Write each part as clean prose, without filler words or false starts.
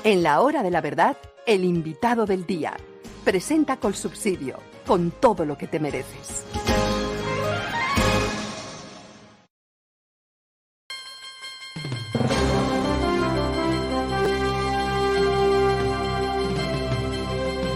En la hora de la verdad, el invitado del día. Presenta Colsubsidio, con todo lo que te mereces.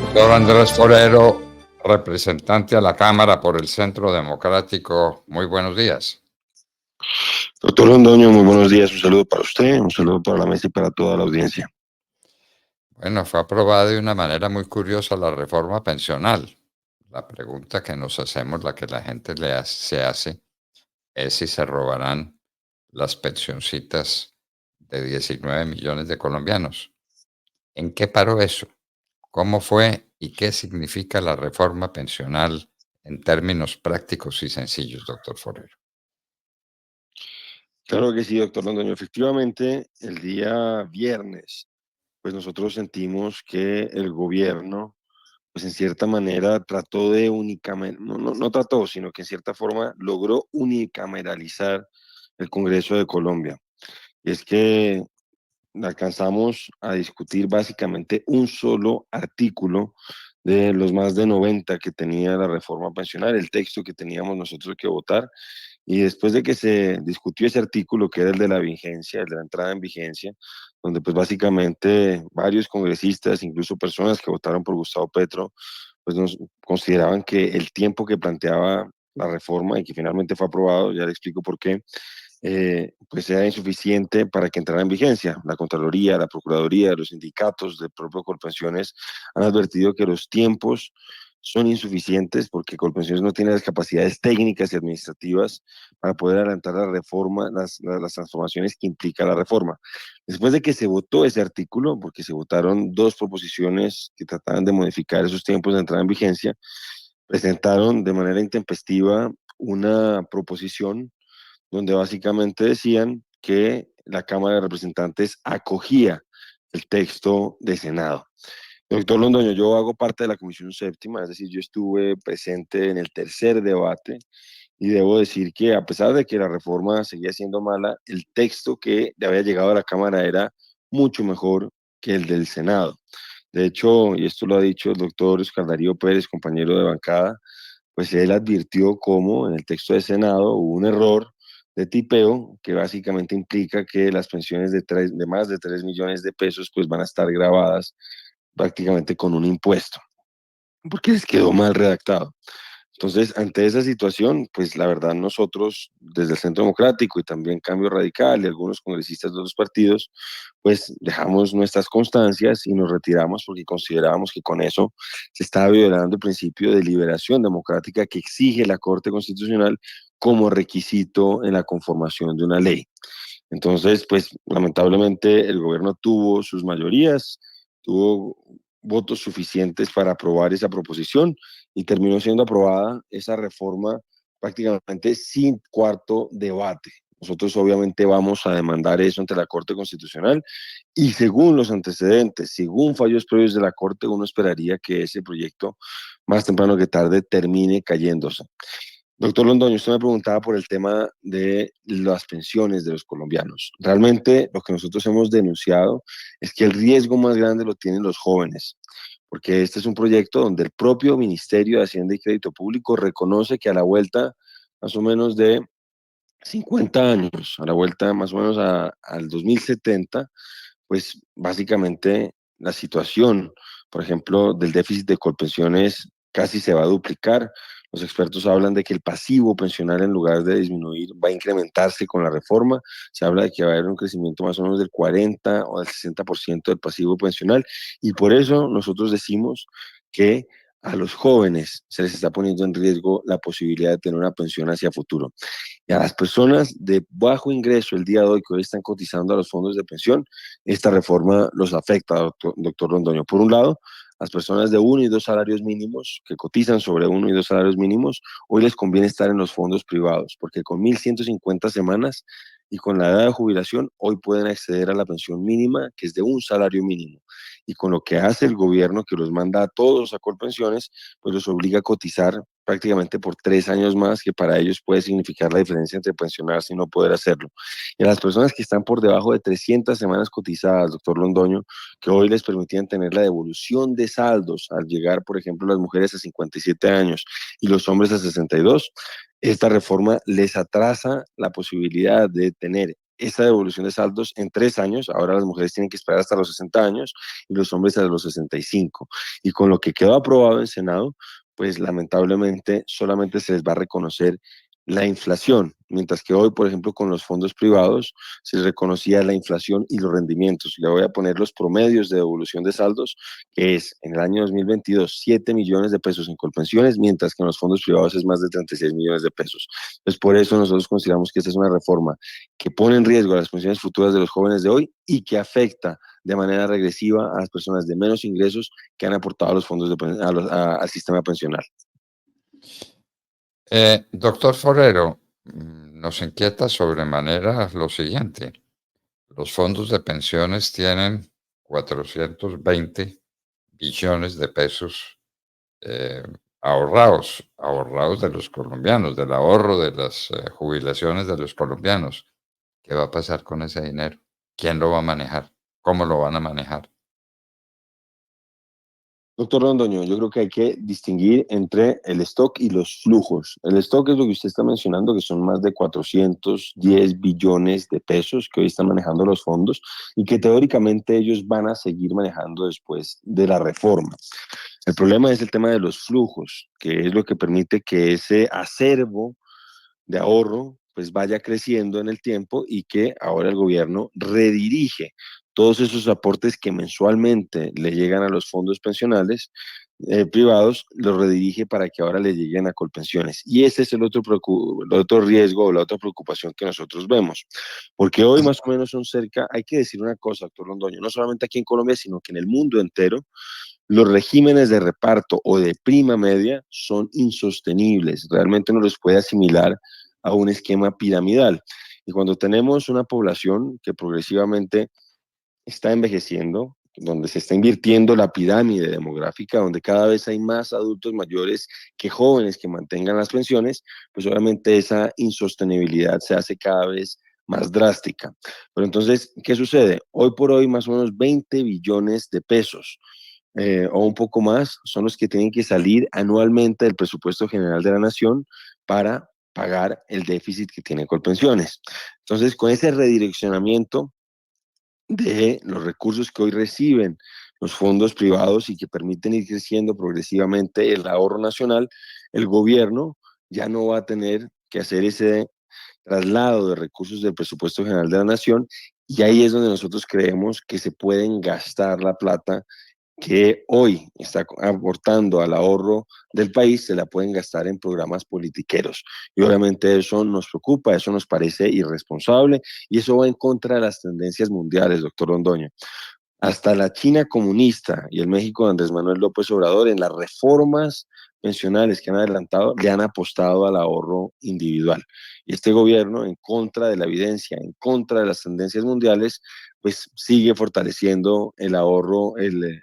Doctor Andrés Forero, representante a la Cámara por el Centro Democrático, muy buenos días. Doctor Londoño, muy buenos días. Un saludo para usted, un saludo para la mesa y para toda la audiencia. Bueno, fue aprobada de una manera muy curiosa la reforma pensional. La pregunta que nos hacemos, la que la gente se hace, es si se robarán las pensioncitas de 19 millones de colombianos. ¿En qué paró eso? ¿Cómo fue y qué significa la reforma pensional en términos prácticos y sencillos, doctor Forero? Claro que sí, doctor Londoño. Efectivamente, el día viernes, pues nosotros sentimos que el gobierno, pues en cierta manera trató de únicamente, no trató, sino que en cierta forma logró unicameralizar el Congreso de Colombia. Y es que alcanzamos a discutir básicamente un solo artículo de los más de 90 que tenía la reforma pensional, el texto que teníamos nosotros que votar. Y después de que se discutió ese artículo, que era el de la vigencia, el de la entrada en vigencia, donde pues básicamente varios congresistas, incluso personas que votaron por Gustavo Petro, pues nos consideraban que el tiempo que planteaba la reforma y que finalmente fue aprobado, ya le explico por qué, pues era insuficiente para que entrara en vigencia. La Contraloría, la Procuraduría, los sindicatos del propio Colpensiones han advertido que los tiempos son insuficientes porque Colpensiones no tiene las capacidades técnicas y administrativas para poder adelantar la reforma, las transformaciones que implica la reforma. Después de que se votó ese artículo, porque se votaron dos proposiciones que trataban de modificar esos tiempos de entrada en vigencia, presentaron de manera intempestiva una proposición donde básicamente decían que la Cámara de Representantes acogía el texto de Senado. Doctor Londoño, yo hago parte de la Comisión Séptima, es decir, yo estuve presente en el tercer debate y debo decir que a pesar de que la reforma seguía siendo mala, el texto que le había llegado a la Cámara era mucho mejor que el del Senado. De hecho, y esto lo ha dicho el doctor Oscar Darío Pérez, compañero de bancada, pues él advirtió cómo en el texto de Senado hubo un error de tipeo que básicamente implica que las pensiones de más de 3 millones de pesos pues van a estar grabadas prácticamente con un impuesto, porque les quedó mal redactado. Entonces, ante esa situación, pues la verdad nosotros desde el Centro Democrático y también Cambio Radical y algunos congresistas de los partidos, pues dejamos nuestras constancias y nos retiramos porque considerábamos que con eso se estaba violando el principio de liberación democrática que exige la Corte Constitucional como requisito en la conformación de una ley. Entonces, pues lamentablemente el gobierno tuvo sus mayorías, tuvo votos suficientes para aprobar esa proposición y terminó siendo aprobada esa reforma prácticamente sin cuarto debate. Nosotros obviamente vamos a demandar eso ante la Corte Constitucional y según los antecedentes, según fallos previos de la Corte, uno esperaría que ese proyecto más temprano que tarde termine cayéndose. Doctor Londoño, usted me preguntaba por el tema de las pensiones de los colombianos. Realmente lo que nosotros hemos denunciado es que el riesgo más grande lo tienen los jóvenes, porque este es un proyecto donde el propio Ministerio de Hacienda y Crédito Público reconoce que a la vuelta más o menos de 50 años, a la vuelta más o menos al 2070, pues básicamente la situación, por ejemplo, del déficit de Colpensiones casi se va a duplicar. Los expertos hablan de que el pasivo pensional en lugar de disminuir va a incrementarse con la reforma. Se habla de que va a haber un crecimiento más o menos del 40 o del 60% del pasivo pensional y por eso nosotros decimos que a los jóvenes se les está poniendo en riesgo la posibilidad de tener una pensión hacia futuro. Y a las personas de bajo ingreso el día de hoy que hoy están cotizando a los fondos de pensión, esta reforma los afecta, doctor Londoño. Por un lado, las personas de uno y dos salarios mínimos que cotizan sobre uno y dos salarios mínimos, hoy les conviene estar en los fondos privados, porque con 1.150 semanas y con la edad de jubilación, hoy pueden acceder a la pensión mínima, que es de un salario mínimo. Y con lo que hace el gobierno, que los manda a todos a Colpensiones, pues los obliga a cotizar prácticamente por 3 años más, que para ellos puede significar la diferencia entre pensionarse y no poder hacerlo. Y a las personas que están por debajo de 300 semanas cotizadas, doctor Londoño, que hoy les permitían tener la devolución de saldos al llegar, por ejemplo, las mujeres a 57 años y los hombres a 62, esta reforma les atrasa la posibilidad de tener esta devolución de saldos en 3 años. Ahora las mujeres tienen que esperar hasta los 60 años y los hombres a los 65. Y con lo que quedó aprobado en Senado, pues lamentablemente solamente se les va a reconocer la inflación, mientras que hoy, por ejemplo, con los fondos privados se reconocía la inflación y los rendimientos. Le voy a poner los promedios de devolución de saldos, que es en el año 2022 7 millones de pesos en Colpensiones, mientras que en los fondos privados es más de 36 millones de pesos. Entonces, por eso nosotros consideramos que esta es una reforma que pone en riesgo a las pensiones futuras de los jóvenes de hoy y que afecta de manera regresiva a las personas de menos ingresos que han aportado a los fondos al sistema pensional. Doctor Forero, nos inquieta sobremanera lo siguiente. Los fondos de pensiones tienen 420 billones de pesos eh, ahorrados de los colombianos, del ahorro de las jubilaciones de los colombianos. ¿Qué va a pasar con ese dinero? ¿Quién lo va a manejar? ¿Cómo lo van a manejar? Doctor Londoño, yo creo que hay que distinguir entre el stock y los flujos. El stock es lo que usted está mencionando, que son más de 410 billones de pesos que hoy están manejando los fondos y que teóricamente ellos van a seguir manejando después de la reforma. El problema es el tema de los flujos, que es lo que permite que ese acervo de ahorro pues vaya creciendo en el tiempo y que ahora el gobierno redirige todos esos aportes que mensualmente le llegan a los fondos pensionales privados, los redirige para que ahora le lleguen a Colpensiones. Y ese es el otro riesgo o la otra preocupación que nosotros vemos. Porque hoy más o menos son cerca, hay que decir una cosa, doctor Londoño, no solamente aquí en Colombia, sino que en el mundo entero, los regímenes de reparto o de prima media son insostenibles. Realmente no los puede asimilar a un esquema piramidal. Y cuando tenemos una población que progresivamente está envejeciendo, donde se está invirtiendo la pirámide demográfica, donde cada vez hay más adultos mayores que jóvenes que mantengan las pensiones, pues obviamente esa insostenibilidad se hace cada vez más drástica. Pero entonces, ¿qué sucede? Hoy por hoy, más o menos 20 billones de pesos o un poco más son los que tienen que salir anualmente del presupuesto general de la nación para pagar el déficit que tiene Colpensiones. Entonces, con ese redireccionamiento de los recursos que hoy reciben los fondos privados y que permiten ir creciendo progresivamente el ahorro nacional, el gobierno ya no va a tener que hacer ese traslado de recursos del presupuesto general de la nación y ahí es donde nosotros creemos que se pueden gastar la plata que hoy está aportando al ahorro del país, se la pueden gastar en programas politiqueros. Y obviamente eso nos preocupa, eso nos parece irresponsable y eso va en contra de las tendencias mundiales, doctor Londoño. Hasta la China comunista y el México de Andrés Manuel López Obrador en las reformas pensionales que han adelantado le han apostado al ahorro individual. Y este gobierno, en contra de la evidencia, en contra de las tendencias mundiales, pues sigue fortaleciendo el ahorro, el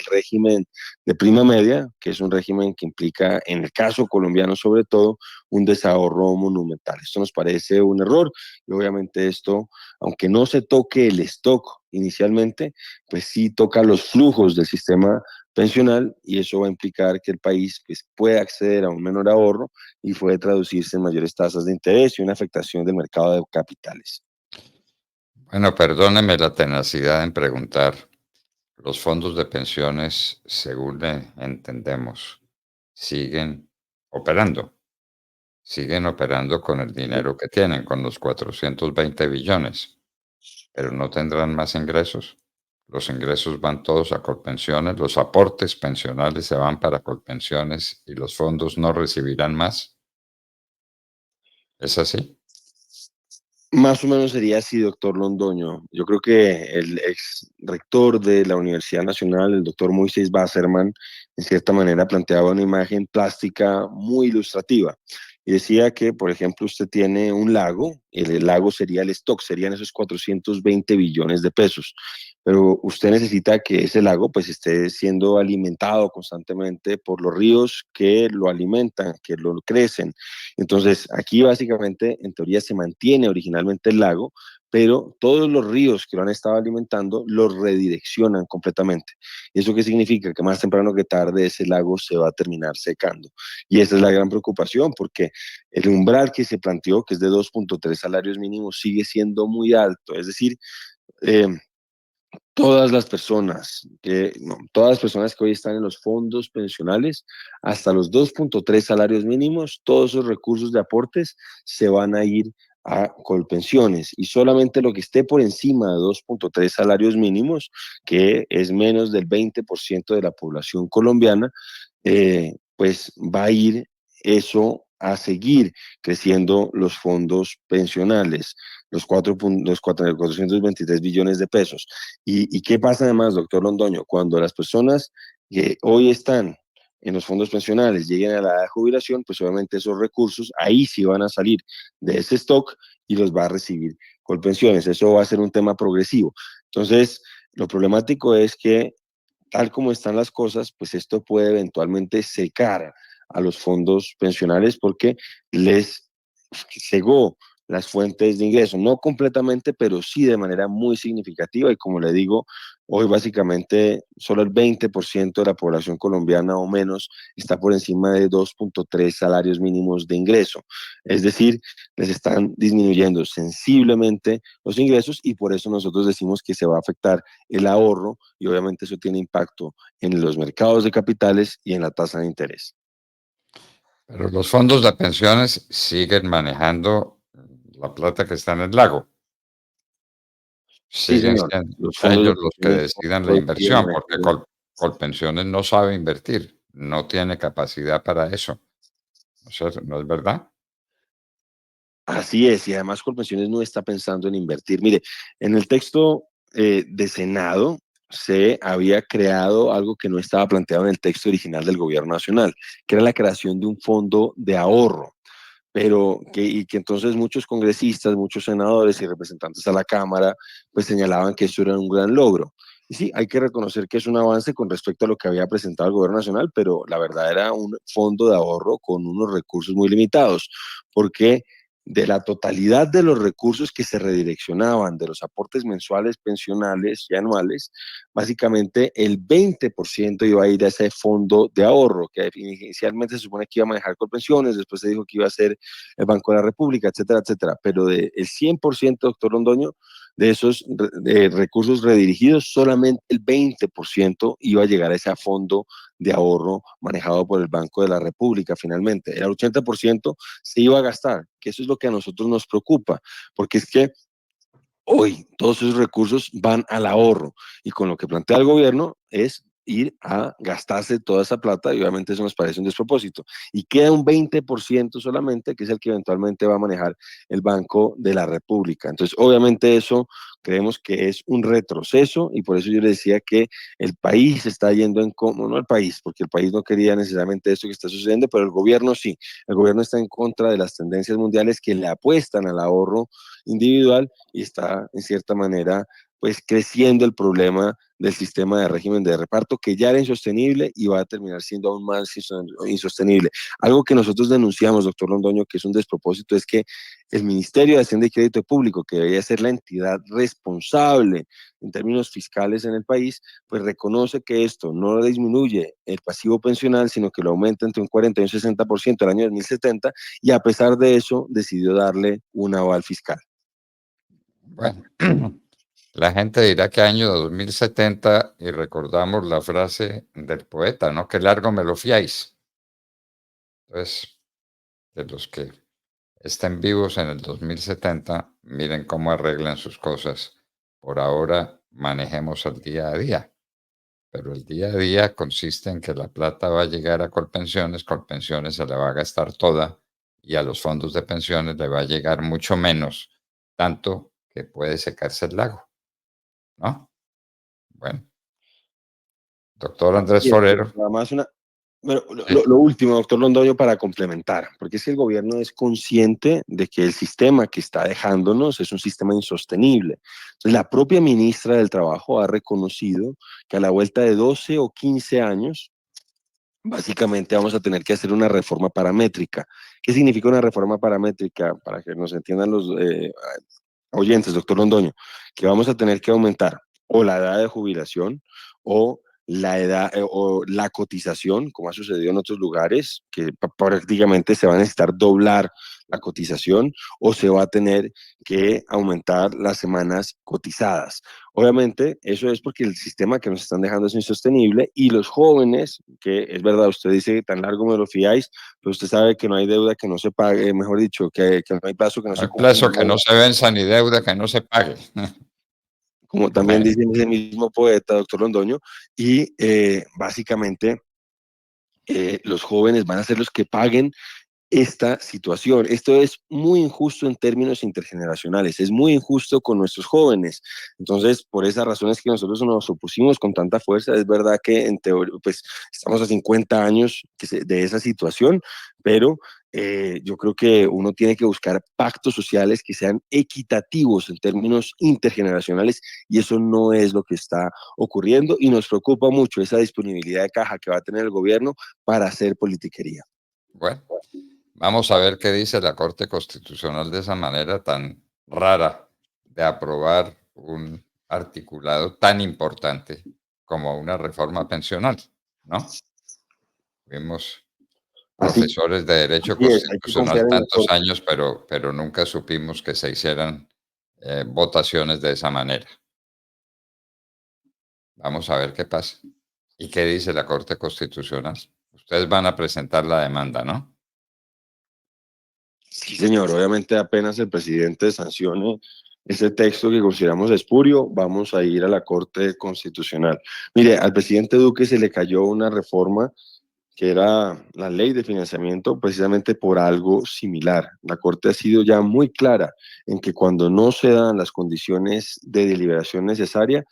régimen de prima media, que es un régimen que implica, en el caso colombiano sobre todo, un desahorro monumental. Esto nos parece un error y obviamente esto, aunque no se toque el stock inicialmente, pues sí toca los flujos del sistema pensional y eso va a implicar que el país pues, pueda acceder a un menor ahorro y puede traducirse en mayores tasas de interés y una afectación del mercado de capitales. Bueno, perdóneme la tenacidad en preguntar. Los fondos de pensiones, según entendemos, siguen operando. Siguen operando con el dinero que tienen, con los 420 billones, pero no tendrán más ingresos. Los ingresos van todos a Colpensiones, los aportes pensionales se van para Colpensiones y los fondos no recibirán más. ¿Es así? Más o menos sería así, doctor Londoño. Yo creo que el ex rector de la Universidad Nacional, el doctor Moisés Basserman, en cierta manera planteaba una imagen plástica muy ilustrativa. Y decía que, por ejemplo, usted tiene un lago, el lago sería el stock, serían esos 420 billones de pesos. pero usted necesita que ese lago pues esté siendo alimentado constantemente por los ríos que lo alimentan, que lo crecen. Entonces, aquí básicamente, en teoría, se mantiene originalmente el lago, pero todos los ríos que lo han estado alimentando los redireccionan completamente. ¿Y eso qué significa? Que más temprano que tarde ese lago se va a terminar secando. Y esa es la gran preocupación, porque el umbral que se planteó, que es de 2.3 salarios mínimos, sigue siendo muy alto. Es decir, eh, todas las personas que hoy están en los fondos pensionales, hasta los 2.3 salarios mínimos, todos esos recursos de aportes se van a ir a Colpensiones, y solamente lo que esté por encima de 2.3 salarios mínimos, que es menos del 20% de la población colombiana, pues va a ir eso a seguir creciendo los fondos pensionales, los 423 billones de pesos. ¿Y qué pasa además, doctor Londoño? Cuando las personas que hoy están en los fondos pensionales lleguen a la edad de jubilación, pues obviamente esos recursos ahí sí van a salir de ese stock y los va a recibir Colpensiones. Eso va a ser un tema progresivo. Entonces, lo problemático es que tal como están las cosas, pues esto puede eventualmente secar a los fondos pensionales porque les cegó las fuentes de ingreso, no completamente, pero sí de manera muy significativa. Y como le digo, hoy básicamente solo el 20% de la población colombiana o menos está por encima de 2.3 salarios mínimos de ingreso. Es decir, les están disminuyendo sensiblemente los ingresos, y por eso nosotros decimos que se va a afectar el ahorro, y obviamente eso tiene impacto en los mercados de capitales y en la tasa de interés. Pero los fondos de pensiones siguen manejando la plata que está en el lago. Sí, Siguen señor. siendo Los fondos de ellos los que pensiones decidan la hoy siguen inversión, porque manejando. Colpensiones no sabe invertir, no tiene capacidad para eso. ¿No es verdad? Así es, y además Colpensiones no está pensando en invertir. Mire, en el texto de Senado se había creado algo que no estaba planteado en el texto original del Gobierno Nacional, que era la creación de un fondo de ahorro, pero que entonces muchos congresistas, muchos senadores y representantes a la Cámara, pues señalaban que eso era un gran logro. Y sí, hay que reconocer que es un avance con respecto a lo que había presentado el Gobierno Nacional, pero la verdad era un fondo de ahorro con unos recursos muy limitados, porque de la totalidad de los recursos que se redireccionaban de los aportes mensuales, pensionales y anuales, básicamente el 20% iba a ir a ese fondo de ahorro, que inicialmente se supone que iba a manejar Colpensiones, después se dijo que iba a ser el Banco de la República, etcétera, etcétera. Pero del 100%, doctor Londoño, de esos recursos redirigidos, solamente el 20% iba a llegar a ese fondo de ahorro manejado por el Banco de la República finalmente. El 80% se iba a gastar, que eso es lo que a nosotros nos preocupa, porque es que hoy todos esos recursos van al ahorro, y con lo que plantea el gobierno es ir a gastarse toda esa plata, y obviamente eso nos parece un despropósito. Y queda un 20% solamente, que es el que eventualmente va a manejar el Banco de la República. Entonces, obviamente eso creemos que es un retroceso, y por eso yo le decía que el país está yendo en contra, no el país, porque el país no quería necesariamente esto que está sucediendo, pero el gobierno sí. El gobierno está en contra de las tendencias mundiales que le apuestan al ahorro individual, y está en cierta manera pues creciendo el problema del sistema de régimen de reparto, que ya era insostenible y va a terminar siendo aún más insostenible. Algo que nosotros denunciamos, doctor Londoño, que es un despropósito, es que el Ministerio de Hacienda y Crédito Público, que debería ser la entidad responsable en términos fiscales en el país, pues reconoce que esto no disminuye el pasivo pensional, sino que lo aumenta entre un 40 y un 60% el año 2070, y a pesar de eso decidió darle un aval fiscal. Bueno, la gente dirá que año 2070 y recordamos la frase del poeta, ¿no? Qué largo me lo fiáis. Entonces, de los que estén vivos en el 2070, miren cómo arreglan sus cosas. Por ahora manejemos el día a día, pero el día a día consiste en que la plata va a llegar a Colpensiones se la va a gastar toda, y a los fondos de pensiones le va a llegar mucho menos, tanto que puede secarse el lago, ¿no? Bueno, doctor Andrés Así es, Forero, además Bueno, Sí. lo último, doctor Londoño, para complementar, porque es que el gobierno es consciente de que el sistema que está dejándonos es un sistema insostenible. Entonces, la propia ministra del Trabajo ha reconocido que a la vuelta de 12 o 15 años, básicamente vamos a tener que hacer una reforma paramétrica. ¿Qué significa una reforma paramétrica? Para que nos entiendan los oyentes, doctor Londoño, que vamos a tener que aumentar o la edad de jubilación o la edad o la cotización, como ha sucedido en otros lugares, que prácticamente se va a necesitar doblar la cotización o se va a tener que aumentar las semanas cotizadas. Obviamente, eso es porque el sistema que nos están dejando es insostenible y los jóvenes, que es verdad, usted dice tan largo me lo fiáis, pero usted sabe que no hay deuda que no se pague, mejor dicho, que no hay plazo que no se Al cumpla, plazo que no se venza ni deuda que no se pague. como también Bueno, dice ese mismo poeta, doctor Londoño, y básicamente los jóvenes van a ser los que paguen esta situación. Esto es muy injusto en términos intergeneracionales, es muy injusto con nuestros jóvenes. Entonces, por esas razones que nosotros nos opusimos con tanta fuerza, es verdad que en teoría, pues estamos a 50 años de esa situación, pero yo creo que uno tiene que buscar pactos sociales que sean equitativos en términos intergeneracionales y eso no es lo que está ocurriendo y nos preocupa mucho esa disponibilidad de caja que va a tener el gobierno para hacer politiquería. bueno, vamos a ver qué dice la Corte Constitucional de esa manera tan rara de aprobar un articulado tan importante como una reforma pensional, ¿no? Fuimos Así, profesores de Derecho así es, hay que confiar Constitucional en la tantos Corte. años, pero nunca supimos que se hicieran votaciones de esa manera. Vamos a ver qué pasa. ¿Y qué dice la Corte Constitucional? Ustedes van a presentar la demanda, ¿no? Sí, señor, obviamente apenas el presidente sancione ese texto que consideramos espurio, vamos a ir a la Corte Constitucional. Mire, al presidente Duque se le cayó una reforma que era la ley de financiamiento precisamente por algo similar. La Corte ha sido ya muy clara en que cuando no se dan las condiciones de deliberación necesaria,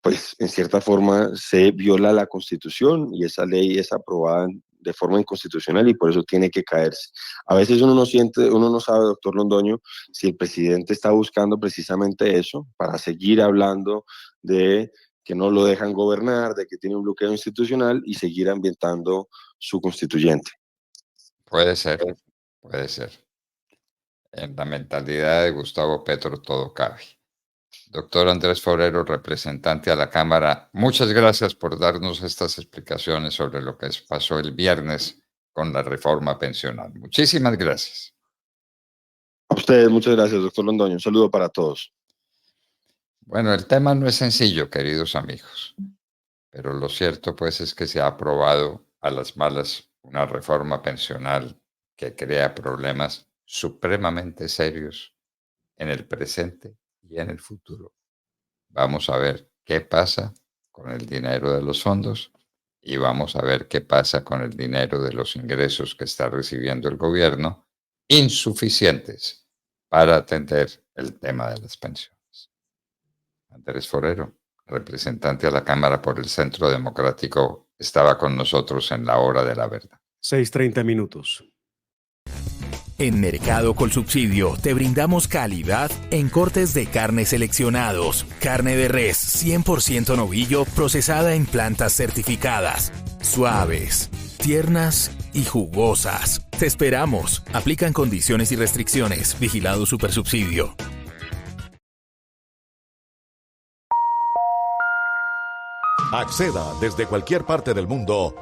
pues en cierta forma se viola la Constitución y esa ley es aprobada de forma inconstitucional y por eso tiene que caerse. A veces uno no siente, uno no sabe, doctor Londoño, si el presidente está buscando precisamente eso para seguir hablando de que no lo dejan gobernar, de que tiene un bloqueo institucional y seguir ambientando su constituyente. Puede ser, puede ser. En la mentalidad de Gustavo Petro todo cabe. Doctor Andrés Forero, representante a la Cámara, muchas gracias por darnos estas explicaciones sobre lo que pasó el viernes con la reforma pensional. Muchísimas gracias. A ustedes, muchas gracias, doctor Londoño. Un saludo para todos. Bueno, el tema no es sencillo, queridos amigos, pero lo cierto pues es que se ha aprobado a las malas una reforma pensional que crea problemas supremamente serios en el presente y en el futuro. Vamos a ver qué pasa con el dinero de los fondos y vamos a ver qué pasa con el dinero de los ingresos que está recibiendo el gobierno, insuficientes para atender el tema de las pensiones. Andrés Forero, representante a la Cámara por el Centro Democrático, estaba con nosotros en la hora de la verdad. 6:30. En Mercado Colsubsidio te brindamos calidad en cortes de carne seleccionados. Carne de res 100% novillo procesada en plantas certificadas. Suaves, tiernas y jugosas. Te esperamos. Aplican condiciones y restricciones. Vigilado Supersubsidio. Acceda desde cualquier parte del mundo